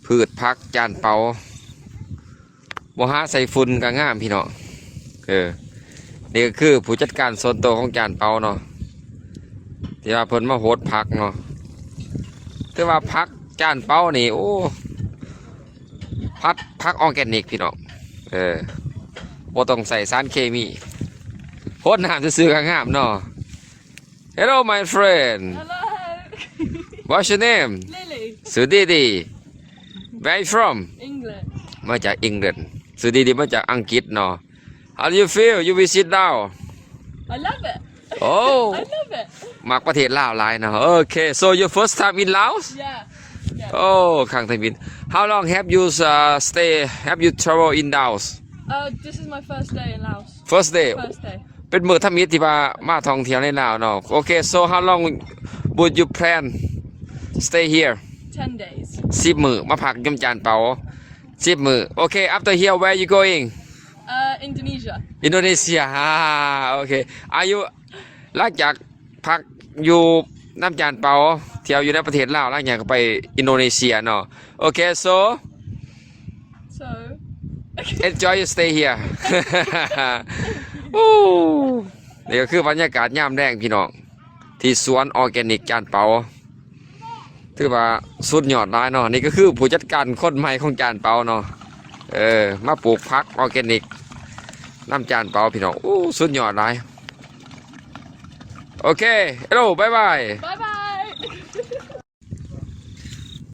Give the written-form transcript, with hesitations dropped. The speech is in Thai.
พืชผักจานเปาบ่หาใส่ฝุ่นก็งามพี่น้องนี่ก็คือผู้จัดการส่วนตัวของจานเปาเนาะที่ว่าเพิ่นมาโหดผักเนาะแต่ว่าผักจานเปานี่โอ้ผักออร์แกนิกพี่น้องบ่ต้องใส่สารเคมีโหดน้ำซื่อๆก็งามเนาะ Hello my friend Hello. What's your name Lily. สุดีดี Where you from England. มาจากอังกฤษสุดีดีมาจากอังกฤษเนาะ How do you feel you visit now I love it. Oh I love it. มักประเทศลาวหลายเนาะ Okay so your first time in Laos Yeah. Oh ครั้งที่บิน How long have you have you travel in Laos This is my first day in Laos. First day First day. เป็นมื้อทำอิฐที่ว่ามาท่องเที่ยวในลาวเนาะ Okay so how long would you plan stay here 10 days. 10 มื้อมาพักยมจานเปา10 มื้อ Okay after here where you going Indonesia. Indonesia okay are you หลังจากพักอยู่น้ำจานเปาเที่ยวอยู่ในประเทศลาวหลังจากไปอินโดนีเซียเนาะ Okay so So. enjoy your stay here นี่ก็คือบรรยากาศยามแรงพี่น้องที่สวนออร์แกนิกจานเปาถือว่าสุดยอดหลายเนาะนี่ก็คือผู้จัดการคนใหม่ของจานเปาเนาะมาปลูกผักออร์แกนิกน้ำจานเปาพี่น้องสุดยอดหลายโอเค hello bye bye Bye bye.